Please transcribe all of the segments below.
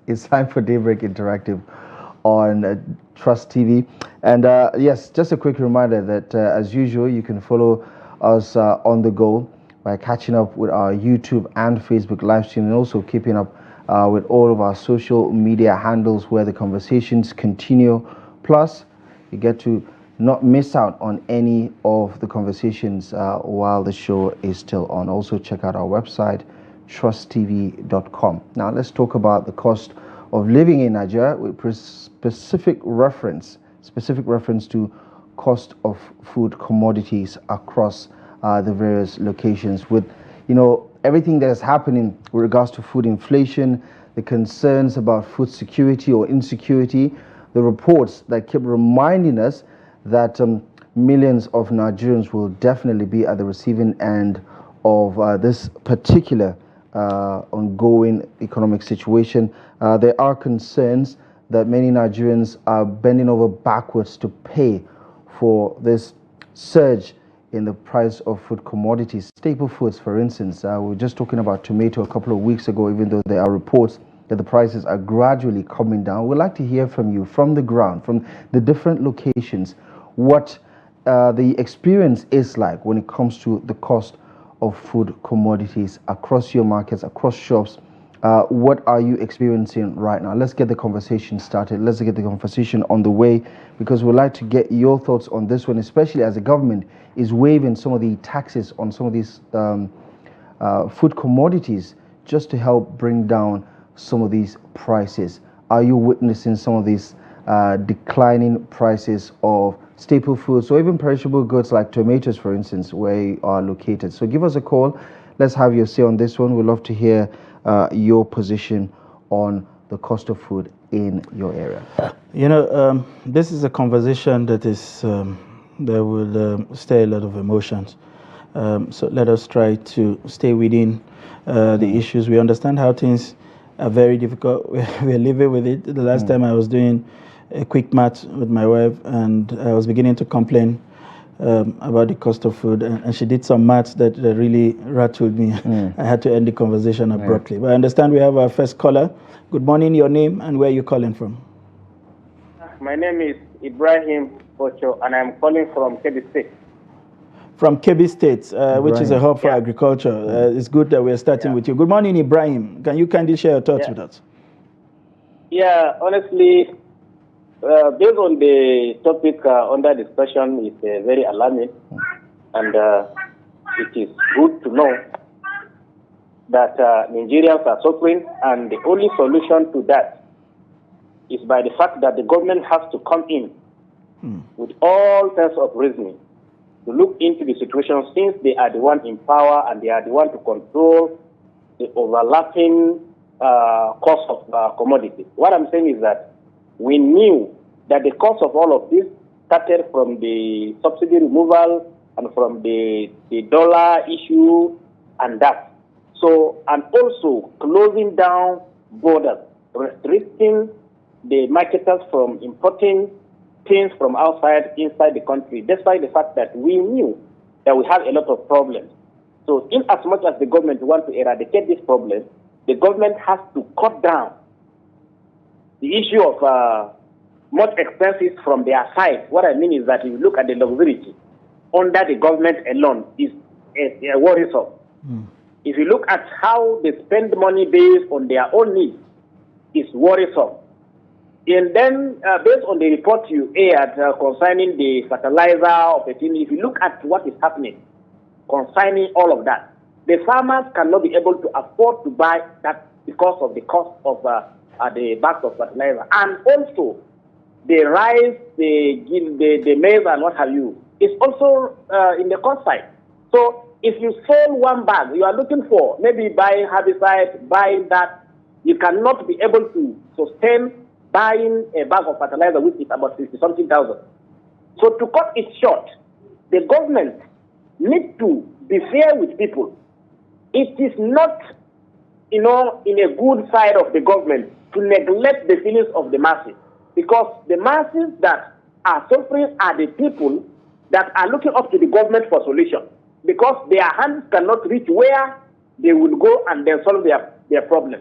It's time for Daybreak Interactive on Trust TV. And yes, just a quick reminder that as usual, you can follow us on the go by catching up with our YouTube and Facebook live stream, and also keeping up with all of our social media handles where the conversations continue. Plus, you get to not miss out on any of the conversations while the show is still on. Also, check out our website, trusttv.com. Now, let's talk about the cost of living in Nigeria with specific reference to cost of food commodities across the various locations. With everything that is happening with regards to food inflation, the concerns about food security or insecurity, the reports that keep reminding us that millions of Nigerians will definitely be at the receiving end of this particular ongoing economic situation. There are concerns that many Nigerians are bending over backwards to pay for this surge in the price of food commodities. Staple foods, for instance, we were just talking about tomato a couple of weeks ago, even though there are reports that the prices are gradually coming down. We'd like to hear from you, from the ground, from the different locations, what the experience is like when it comes to the cost of food commodities across your markets, across shops. What are you experiencing right now? Let's get the conversation started. Let's get the conversation on the way, because we'd like to get your thoughts on this one, especially as the government is waiving some of the taxes on some of these food commodities just to help bring down some of these prices. Are you witnessing some of these declining prices of staple foods or even perishable goods like tomatoes, for instance, where you are located? So give us a call. Let's have your say on this one. We'd love to hear your position on the cost of food in your area. This is a conversation that is that will stir a lot of emotions. So let us try to stay within the issues. We understand how things are very difficult. We're living with it. The last time I was doing a quick math with my wife, and I was beginning to complain about the cost of food, and she did some maths that really rattled me. I had to end the conversation abruptly. But I understand we have our first caller. Good morning, your name and where you're calling from. My name is Ibrahim Ocho, and I'm calling from Kebbi State. From Kebbi State, which is a hub for agriculture. It's good that we're starting with you. Good morning, Ibrahim. Can you kindly share your thoughts with us? Yeah, honestly, based on the topic under discussion, it's very alarming, and it is good to know that Nigerians are suffering, and the only solution to that is by the fact that the government has to come in with all kinds of reasoning to look into the situation, since they are the one in power and they are the one to control the overlapping cost of commodities. What I'm saying is that we knew that the cost of all of this started from the subsidy removal and from the dollar issue and that. So, and also closing down borders, restricting the marketers from importing things from outside inside the country, despite the fact that we knew that we have a lot of problems. So in as much as the government wants to eradicate this problem, the government has to cut down the issue of much expenses from their side. What I mean is that if you look at the luxury under the government alone is a worrisome. If you look at how they spend money based on their own needs, it's worrisome. And then, based on the report you aired concerning the fertilizer opportunity, if you look at what is happening concerning all of that, the farmers cannot be able to afford to buy that because of the cost of the bags of fertilizer. And also, the rice, the maize, and what have you, is also in the cost side. So, if you sell one bag, you are looking for maybe buying herbicide, buying that, you cannot be able to sustain buying a bag of fertilizer, which is about 50-something thousand. So to cut it short, the government needs to be fair with people. It is not, in a good side of the government to neglect the feelings of the masses, because the masses that are suffering are the people that are looking up to the government for solution, because their hands cannot reach where they will go and then solve their problem.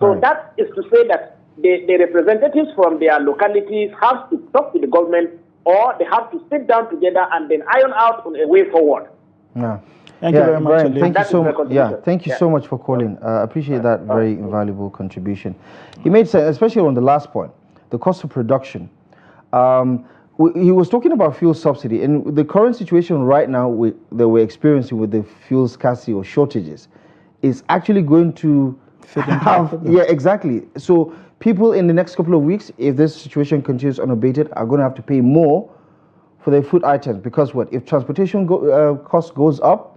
So that is to say that the representatives from their localities have to talk to the government, or they have to sit down together and then iron out on a way forward. Yeah. Thank you very much, Brian, Ali. thank you so much. Yeah, thank you so much for calling. Appreciate that very invaluable contribution. He made sense, especially on the last point, the cost of production. He was talking about fuel subsidy, and the current situation right now that we're experiencing with the fuel scarcity or shortages is actually going to have, yeah, exactly. So people in the next couple of weeks, if this situation continues unabated, are going to have to pay more for their food items, because what if transportation cost goes up,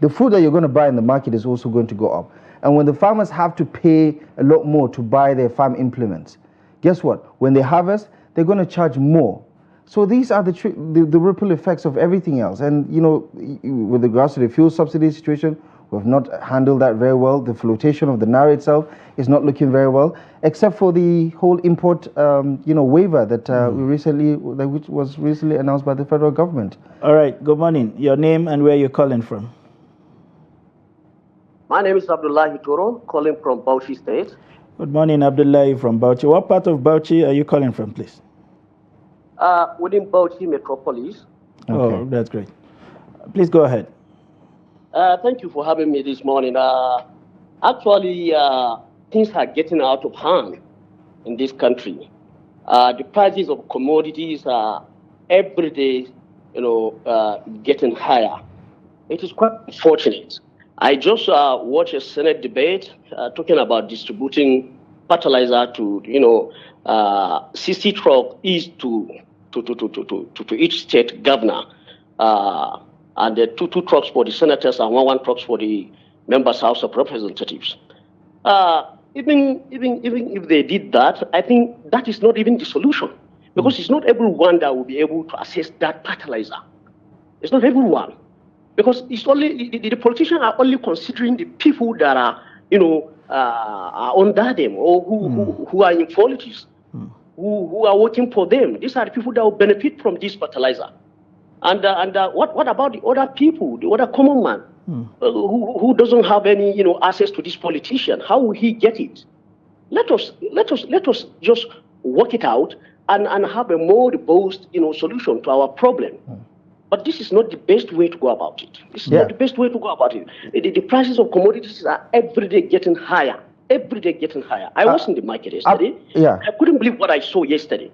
the food that you're going to buy in the market is also going to go up. And when the farmers have to pay a lot more to buy their farm implements, guess what? When they harvest, they're going to charge more. So these are the ripple effects of everything else. And, you know, with regards to the fuel subsidy situation, we've not handled that very well. The flotation of the Naira itself is not looking very well, except for the whole import, waiver that which was recently announced by the federal government. All right. Good morning. Your name and where you're calling from? My name is Abdullahi calling from Bauchi State. Good morning, Abdullahi from Bauchi. What part of Bauchi are you calling from, please? Within Bauchi Metropolis. Okay. Oh, that's great. Please go ahead. Thank you for having me this morning. Actually, things are getting out of hand in this country. The prices of commodities are every day, getting higher. It is quite unfortunate. I just watched a Senate debate talking about distributing fertilizer to, 60 trucks each to each state governor, and the two trucks for the senators and one trucks for the members' House of Representatives. Even if they did that, I think that is not even the solution, because it's not everyone that will be able to access that fertilizer. It's not everyone. Because it's only the politicians are only considering the people that are, are under them, or who are in politics, who are working for them. These are the people that will benefit from this fertilizer. And what about the other people, the other common man, who doesn't have any access to this politician? How will he get it? Let us just work it out and have a more robust solution to our problem. But this is not the best way to go about it. This is not the best way to go about it. The prices of commodities are every day getting higher. Every day getting higher. I was in the market yesterday. I couldn't believe what I saw yesterday.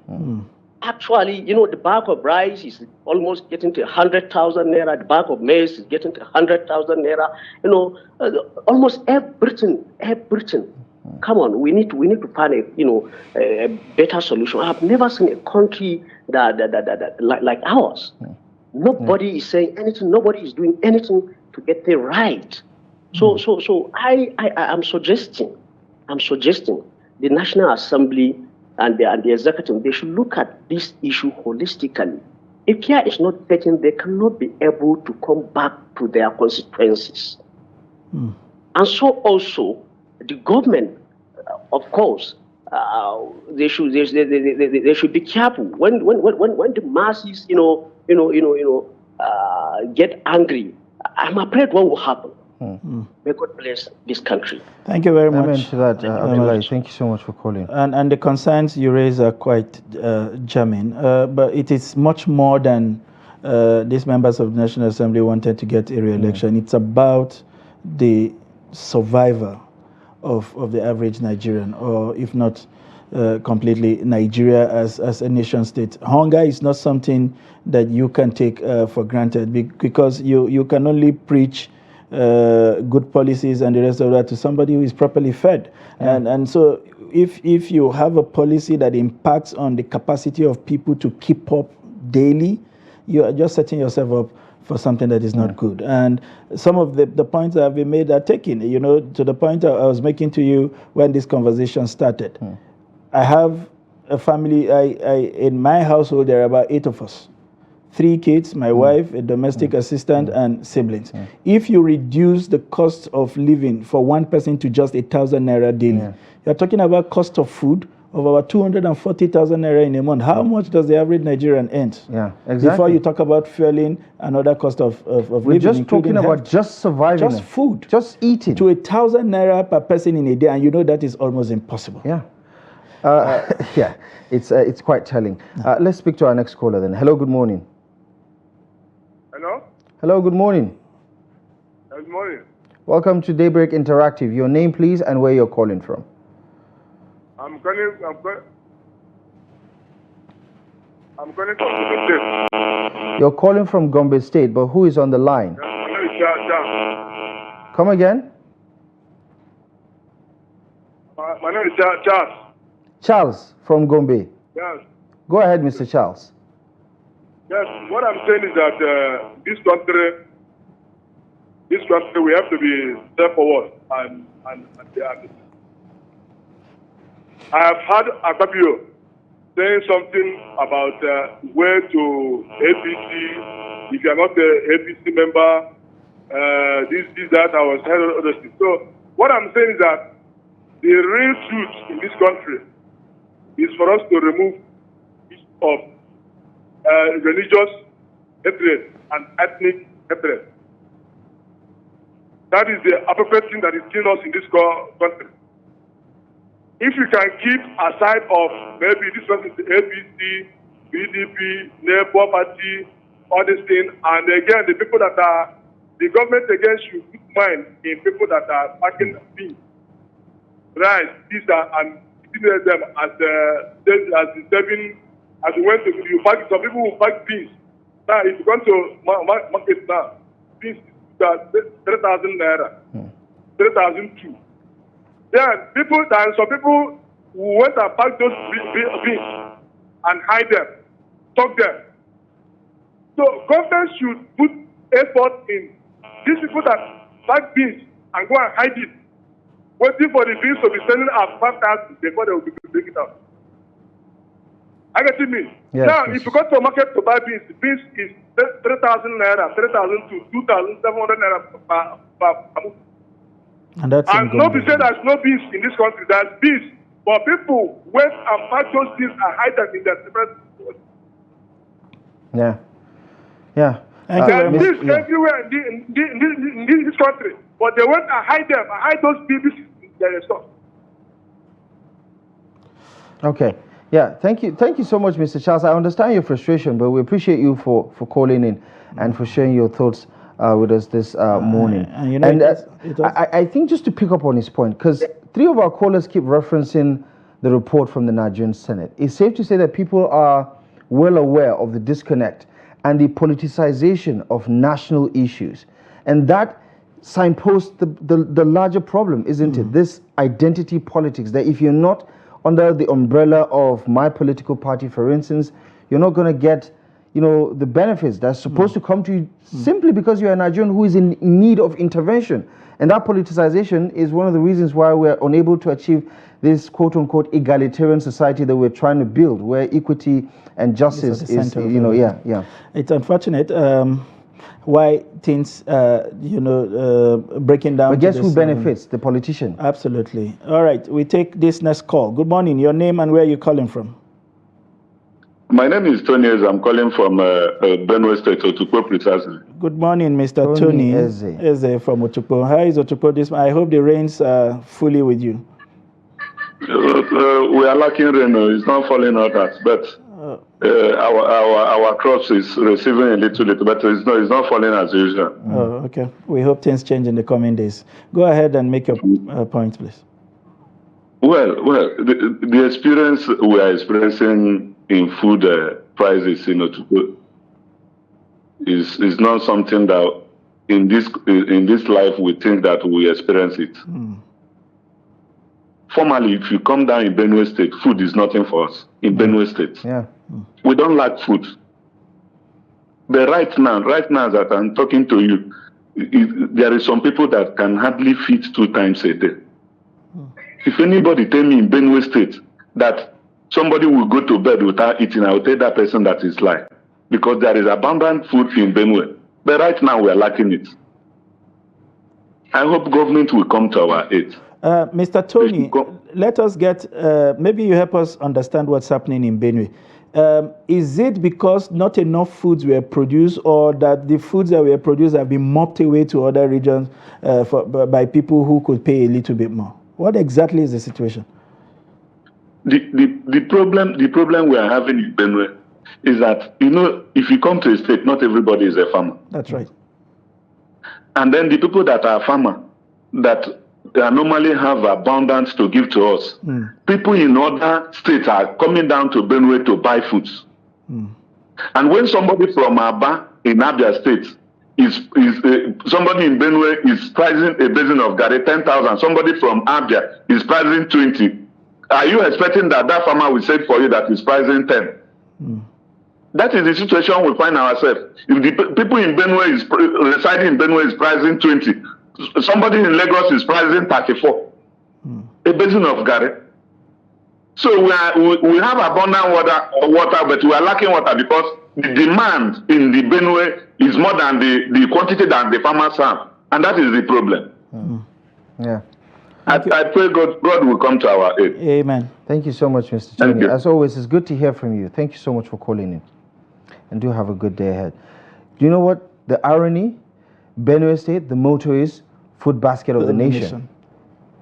Actually, the bag of rice is almost getting to 100,000 naira. The bag of maize is getting to 100,000 naira. Almost everything. Come on, we need to find a better solution. I have never seen a country that like ours. Nobody is saying anything. Nobody is doing anything to get it right. So I am suggesting the National Assembly and the executive, they should look at this issue holistically. If care is not taken, they cannot be able to come back to their constituencies. And so also the government, of course, they should be careful when the masses get angry. I'm afraid what will happen. May God bless this country. Thank you very much. Amen to that, Abdullahi. Thank you so much for calling. And the concerns you raise are quite germane, but it is much more than these members of the National Assembly wanted to get a re-election. It's about the survival of the average Nigerian, or if not completely Nigeria as a nation state. Hunger is not something that you can take for granted, because you can only preach good policies and the rest of that to somebody who is properly fed. And so if you have a policy that impacts on the capacity of people to keep up daily, you are just setting yourself up for something that is not good. And some of the points that have been made are taken, to the point I was making to you when this conversation started. I have a family, in my household, there are about 8 of us. 3 kids, my wife, a domestic assistant, and siblings. If you reduce the cost of living for one person to just 1,000 naira daily, you're talking about cost of food of about 240,000 naira in a month. How much does the average Nigerian earn? Yeah, exactly. Before you talk about fueling and other cost of We're living, just talking about health, just surviving. just food. Just eating. To 1,000 naira per person in a day, and you know that is almost impossible. Yeah. Yeah, it's quite telling. Let's speak to our next caller then. Hello, good morning. Hello? Hello, good morning. Good morning. Welcome to Daybreak Interactive. Your name, please, and where you're calling from. I'm calling from Gombe State. You're calling from Gombe State, but who is on the line? My name is Charles. Come again? My name is Charles. Charles from Gombe. Yes. Go ahead, Mr. Charles. Yes. What I'm saying is that this country, we have to be self-forward and I have heard Akpabio saying something about where to APC. If you are not an APC member, that I was heard all those things. So what I'm saying is that the real truth in this country is for us to remove of religious hatred and ethnic hatred. That is the appropriate thing that is killing us in this country. If you can keep aside of maybe this person is the APC, BDP, Labour Party, all these things, and again the people that are the government again should put mind in people that are packing beans, rice, pizza, and distribute them as serving. As you went to you pack, some people will pack beans. Now if you go to market now, beans is 3,000 naira, 3,002. Then some people who went and pack those beans and hide them, stock them. So government should put effort in these people that pack beans and go and hide it, waiting for the beans to be selling at 5,000 before they will be taking it out. I get it me. Yes, now, yes. if you go to a market to buy beans, the beans is 3,000 naira, 3,000 to 2,700 naira per month. And that's not to say there's no beans in this country, there's beans. But people went and pack those beans and hide them in their different stores. Yeah. Yeah. There's beans everywhere in this country. But they went and hide them and hide those beans in their stores. Okay. Yeah, thank you so much, Mr. Charles. I understand your frustration, but we appreciate you for calling in and for sharing your thoughts with us this morning. And you know, I think just to pick up on his point, because three of our callers keep referencing the report from the Nigerian Senate, it's safe to say that people are well aware of the disconnect and the politicization of national issues. And that signposts the larger problem, isn't it? This identity politics, that if you're not under the umbrella of my political party, for instance, you're not going to get, the benefits that's supposed to come to you simply because you're a Nigerian who is in need of intervention. And that politicization is one of the reasons why we're unable to achieve this quote-unquote egalitarian society that we're trying to build, where equity and justice is, It's unfortunate why things, breaking down. But guess who benefits? The politician. Absolutely. All right, we take this next call. Good morning. Your name and where you're calling from? My name is Tony. I'm calling from Benue State, Otukpo, precisely. Good morning, Mr. Tony Eze from Otukpo. How is Otukpo this morning? I hope the rains are fully with you. We are lacking rain. It's not falling on us, but our crops is receiving a little, but it's not falling as usual. Oh, okay. We hope things change in the coming days. Go ahead and make your point, please. Well, the experience we are experiencing in food prices, is not something that in this life we think that we experience it. Formerly, if you come down in Benue State, food is nothing for us in Benue State. Yeah. We don't lack food. But right now that I'm talking to you, there is some people that can hardly feed 2 times a day. If anybody tell me in Benue State that somebody will go to bed without eating, I will tell that person that is lying. Because there is abundant food in Benue. But right now we are lacking it. I hope government will come to our aid. Mr. Tony, let us get, maybe you help us understand what's happening in Benue. Is it because not enough foods were produced, or that the foods that were produced have been mopped away to other regions by people who could pay a little bit more? What exactly is the situation? The problem we are having in Benue is that, if you come to a state, not everybody is a farmer. That's right. And then the people that are farmer, that normally have abundance to give to us, people in other states are coming down to Benue to buy foods. And when somebody from Aba in Abia State somebody in Benue is pricing a basin of garri 10,000, somebody from Abia is pricing 20. Are you expecting that farmer will say for you that is pricing 10? That is the situation we find ourselves. If the people in Benue residing in Benue is pricing 20, somebody in Lagos is pricing 34. A basin of garri. So we have abundant water, but we are lacking water because the demand in the Benue is more than the quantity that the farmers have, and that is the problem. Yeah. I pray God will come to our aid. Amen. Thank you so much, Mr. Tony. As always, it's good to hear from you. Thank you so much for calling in. And do have a good day ahead. Do you know what the irony? Benue State, the motto is food basket of the nation.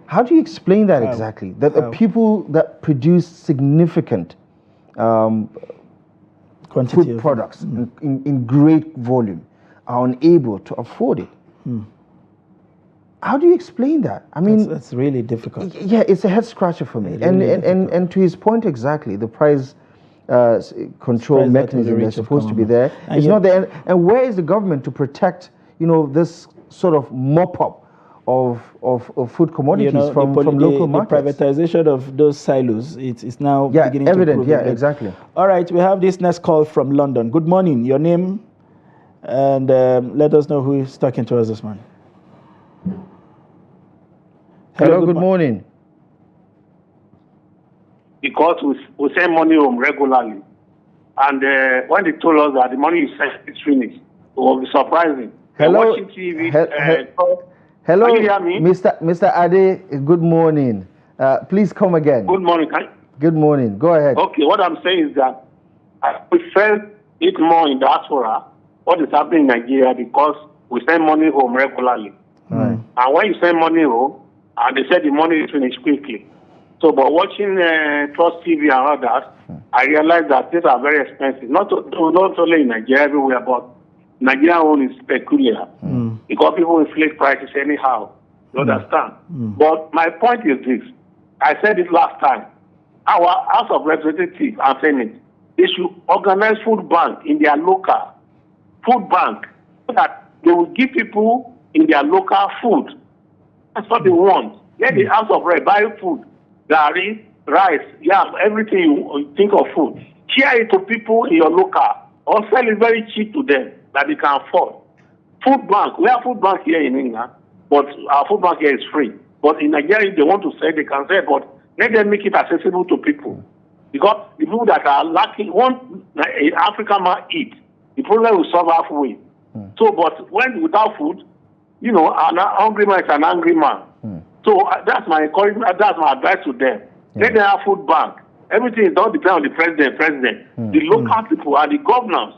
How do you explain that exactly? That the people that produce significant food products in great volume are unable to afford it. How do you explain that? I mean, that's really difficult. Yeah, it's a head scratcher for me. And to his point exactly, the price control mechanism that's supposed to be there is not there. And where is the government to protect, this sort of mop up of food commodities from local markets? The privatization of those silos, it's now beginning evident. to prove Yeah, exactly. All right, we have this next call from London. Good morning. Your name, and let us know who is talking to us this morning. Hello, good morning. Because we send money home regularly. And when they told us that the money is finished, it was surprising. Hello. Watching TV, hello, can you hear me? Mr. Ade, good morning. Please come again. Good morning. Good morning. Go ahead. Okay, what I'm saying is that I prefer it more in diaspora, what is happening in Nigeria, because we send money home regularly. Right. And when you send money home, and they said the money is finished quickly. So, but watching Trust TV and others, I realized that these are very expensive. Not only in Nigeria, everywhere, but Nigeria own is peculiar. Because people inflate prices anyhow. You understand? But my point is this. I said it last time. Our House of Representatives and Senate, they should organize food bank in their local food bank so that they will give people in their local food. That's what they want. Let the House of Rep buy food, garri, rice, yam, everything you think of food. Share it to people in your local or sell it very cheap to them that they can afford. Food bank, we have food bank here in England, but our food bank here is free. But in Nigeria, if they want to sell, they can sell, but let them make it accessible to people. Because the people that are lacking, want an African man eat, the problem will solve halfway. So, but when without food, an hungry man is an angry man. So that's my encouragement, that's my advice to them. Let them have food bank. Everything don't depend on the president. The local people and the governors,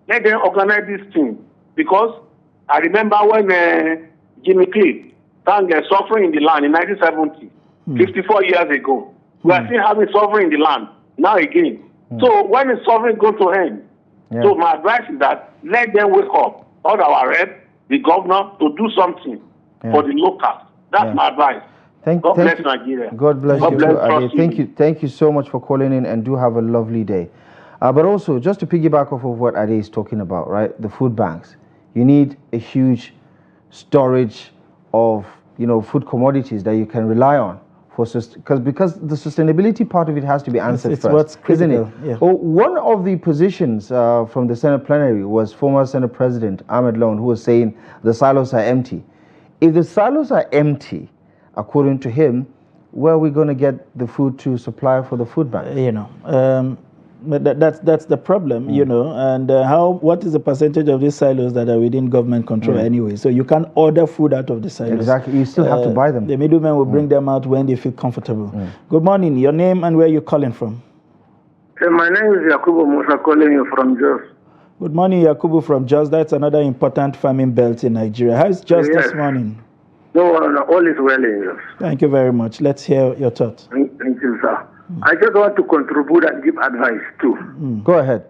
let them organize this thing. Because I remember when Jimmy Cliff sang Suffering in the Land in 1970, 54 years ago. We are still having suffering in the land now again. So when is suffering going to end? So my advice is that let them wake up, all our reps, the governor, to do something for the locals. That's my advice. God bless Nigeria. God bless you. Ade. Thank you so much for calling in, and do have a lovely day. But also, just to piggyback off of what Ade is talking about, right? The food banks. You need a huge storage of food commodities that you can rely on because the sustainability part of it has to be answered first, isn't it? Yeah. Well, one of the positions from the Senate plenary was former Senate President Ahmed, who was saying the silos are empty. If the silos are empty, according to him, where are we going to get the food to supply for the food bank? But that's the problem, you know. And what is the percentage of these silos that are within government control anyway? So you can't order food out of the silos. Exactly, you still have to buy them. The middlemen will bring them out when they feel comfortable. Good morning. Your name and where you're calling from? My name is Yakubu Musa, calling you from Jos. Good morning, Yakubu from Jos. That's another important farming belt in Nigeria. How is Jos this morning? No, all is well in Jos. Thank you very much. Let's hear your thoughts. Thank you, sir. I just want to contribute and give advice too. Go ahead.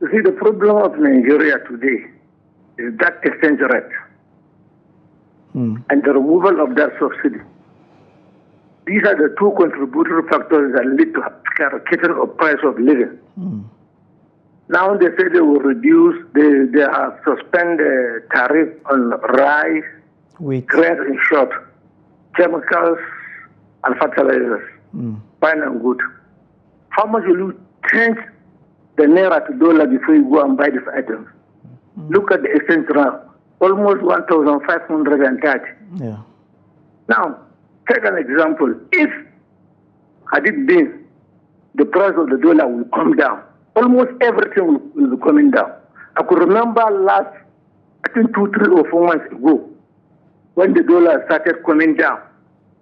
You see, the problem of Nigeria today is that exchange rate and the removal of that subsidy. These are the two contributory factors that lead to skyrocketing of price of living. Now they say they will reduce, they have suspended tariff on rice, grains in short, chemicals and fertilizers. Fine and good. How much will you change the naira to dollar before you go and buy these items? Look at the exchange rate, almost 1,530. Yeah. Now, take an example. If had it been the price of the dollar will come down, almost everything will be coming down. I could remember last, I think 2, 3 or 4 months ago, when the dollar started coming down.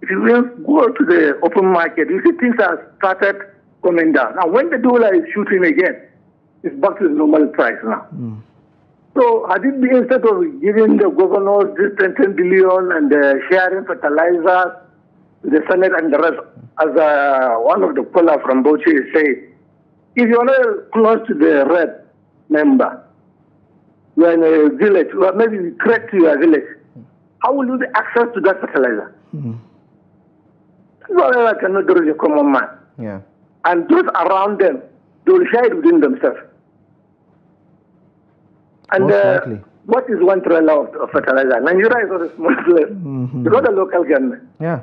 If you will go to the open market, you see things have started coming down. Now, when the dollar is shooting again, it's back to the normal price now. So, had it been instead of giving the governors this 10 billion and sharing fertilizers, the Senate and the rest, as one of the callers from Bauchi is saying, if you're not close to the red member, you're in a village, or maybe you trek to your village, how will you have access to that fertilizer? Fertilizer cannot do the common man. Yeah. And those around them, they will share it within themselves. And what is one trailer of fertilizer? Nigeria is not a small place. It's not a local government. Yeah.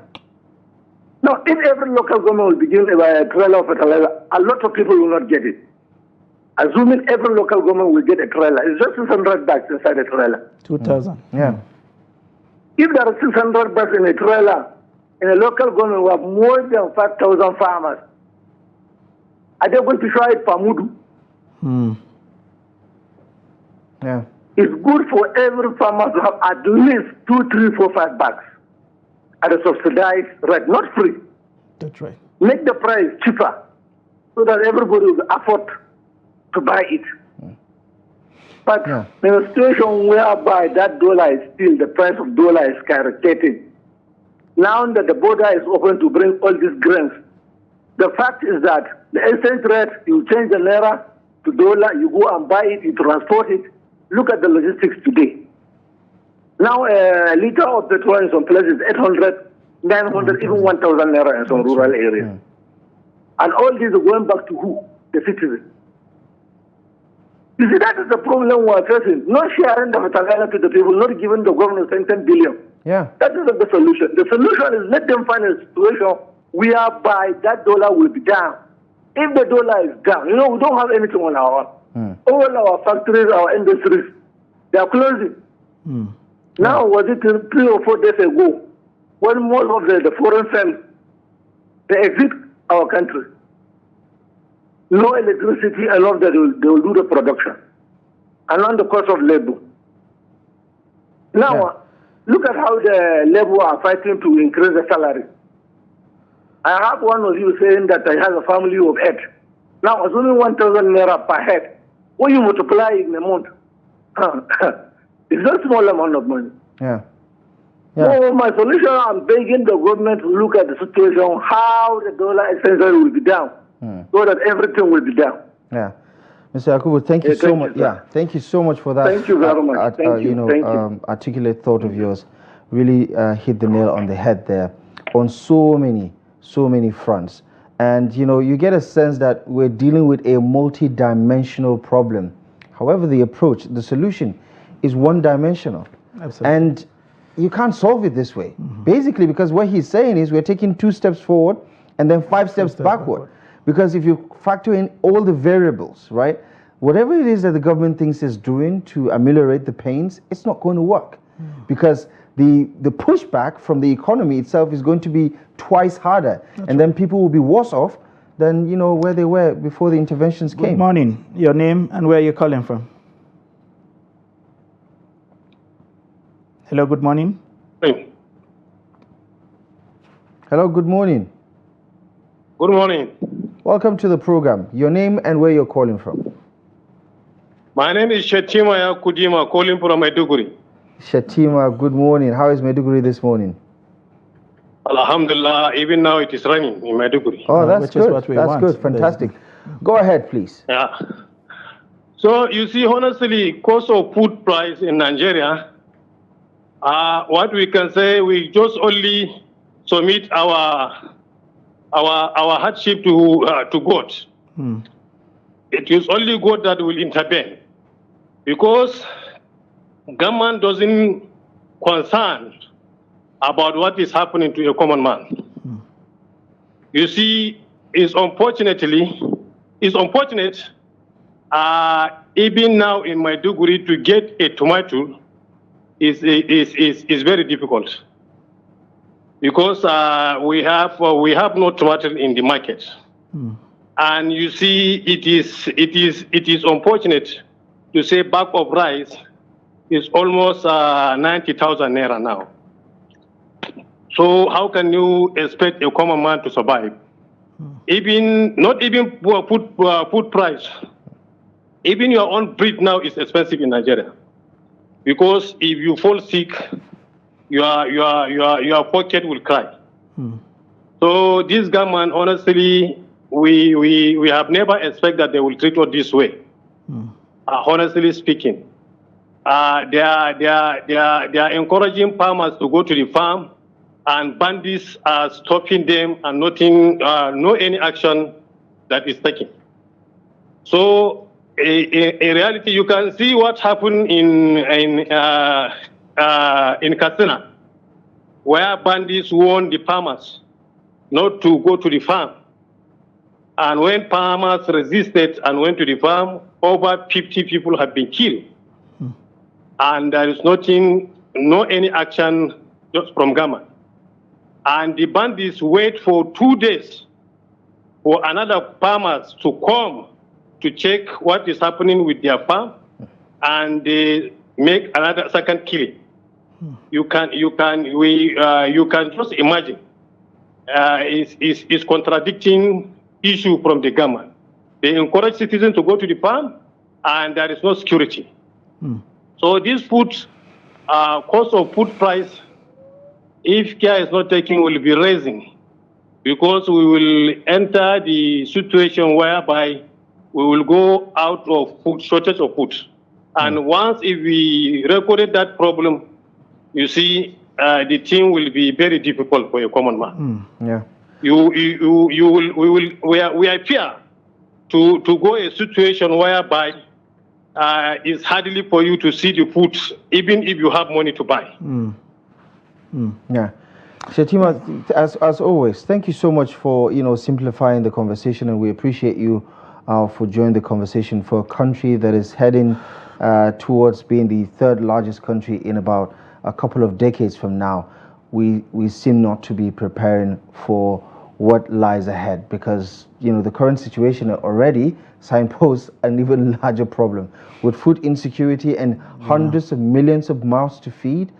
Now, if every local government will begin by a trailer of fertilizer, a lot of people will not get it. Assuming every local government will get a trailer, it's just 600 bags inside a trailer. 2,000. Yeah. If there are 600 bags in a trailer, in a local government, we have more than 5,000 farmers. Are they going to try it per mudu? Yeah. It's good for every farmer to have at least 2, 3, 4, 5 bags at a subsidized rate, not free. That's right. Make the price cheaper so that everybody will afford to buy it. But in a situation whereby that dollar is still, the price of dollar is skyrocketing, now that the border is open to bring all these grains, the fact is that the exchange rate, you change the naira to dollar, you go and buy it, you transport it. Look at the logistics today. Now a liter of petrol in some places 800, 900, even 1,000 naira in some rural areas. And all these are going back to who? The citizens. You see, that is the problem we are facing. Not sharing the fertilizer to the people, not giving the government 10 billion. Yeah. That is the solution. The solution is let them find a situation whereby that dollar will be down. If the dollar is down, we don't have anything on our own. All our factories, our industries, they are closing. Now, was it 3 or 4 days ago, when most of the foreign firms, they exit our country. No electricity, and all that they will do the production. And on the cost of labor. Now, look at how the labor are fighting to increase the salary. I have one of you saying that I have a family of 8. Now, assuming 1,000 naira per head, when you multiply in a month, it's not a small amount of money. So my solution, I'm begging the government to look at the situation, how the dollar exchange rate will be down, so that everything will be down. Yeah. Mr. Yakubu, thank you so much. Thank you so much for that. Thank you very much. Thank you. Articulate thought of yours. Really hit the nail on the head there on so many fronts. And you get a sense that we're dealing with a multi-dimensional problem. However, the approach, the solution is one-dimensional. Absolutely. And you can't solve it this way. Basically, because what he's saying is we're taking 2 steps forward and then 5 steps backward. Because if you factor in all the variables, right, whatever it is that the government thinks is doing to ameliorate the pains, it's not going to work. Because the pushback from the economy itself is going to be twice harder. And then people will be worse off than where they were before the interventions came. Good morning. Your name and where you're calling from? Hello. Good morning. Hello. Good morning. Good morning. Welcome to the program. Your name and where you're calling from? My name is Shetima Yakudima, calling from Maiduguri. Shetima, good morning. How is Maiduguri this morning? Alhamdulillah, even now it is raining in Maiduguri. Oh, that's which good. is what we that's want. good. Fantastic. Go ahead, please. Yeah. So you see, honestly, cost of food price in Nigeria, what we can say, we just only submit our hardship to God. It is only God that will intervene, because government doesn't concern about what is happening to a common man. You see, it's unfortunate, even now in Maiduguri, to get a tomato is very difficult, because we have no tomato in the market. And you see, it is unfortunate to say bag of rice is almost 90,000 naira now. So how can you expect a common man to survive? Not even food price. Even your own bread now is expensive in Nigeria, because if you fall sick, your pocket will cry. So this government, honestly, we have never expected that they will treat us this way. Honestly speaking, they are encouraging farmers to go to the farm, and bandits are stopping them, and no any action that is taken. So in reality, you can see what happened in Katsina, where bandits warned the farmers not to go to the farm. And when farmers resisted and went to the farm, over 50 people have been killed. And there is no any action just from government. And the bandits wait for 2 days for another farmers to come to check what is happening with their farm, and they make another second killing. You can just imagine. It's contradicting issue from the government. They encourage citizens to go to the farm, and there is no security. So this cost of food price, if care is not taken, will be rising, because we will enter the situation whereby we will go out of food, shortage of food. And once if we recorded that problem, you see, the thing will be very difficult for a common man. Yeah. We are fear to go a situation whereby it's hardly for you to see the food, even if you have money to buy. Yeah. Shetima, as always, thank you so much for simplifying the conversation, and we appreciate you for joining the conversation for a country that is heading towards being the third largest country in about a couple of decades from now. We seem not to be preparing for what lies ahead, because the current situation already signposts an even larger problem with food insecurity and hundreds of millions of mouths to feed,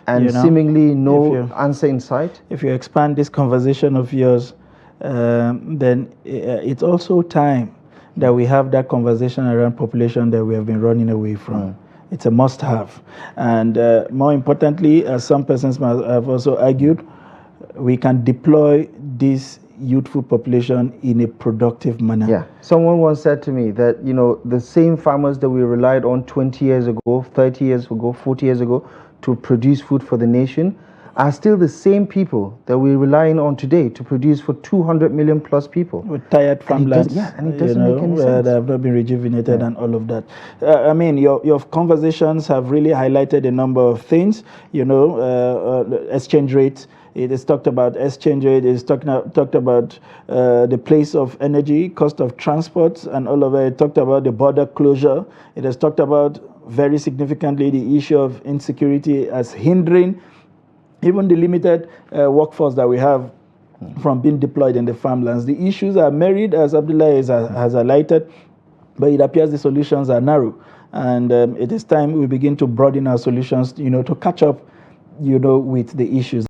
and seemingly no answer in sight. If you expand this conversation of yours, then it's also time that we have that conversation around population that we have been running away from. It's a must-have. And more importantly, as some persons have also argued, we can deploy this youthful population in a productive manner. Yeah. Someone once said to me that, the same farmers that we relied on 20 years ago, 30 years ago, 40 years ago to produce food for the nation are still the same people that we're relying on today to produce for 200 million plus people. With tired farmlands, and it doesn't make any sense. They have not been rejuvenated and all of that. I mean, your conversations have really highlighted a number of things. Exchange rates. It is talked about exchange rate. It is talked about the place of energy, cost of transport, and all of it. It talked about the border closure. It has talked about very significantly the issue of insecurity as hindering even the limited workforce that we have from being deployed in the farmlands. The issues are myriad, as Abdullahi has highlighted, but it appears the solutions are narrow. And it is time we begin to broaden our solutions, to catch up, with the issues.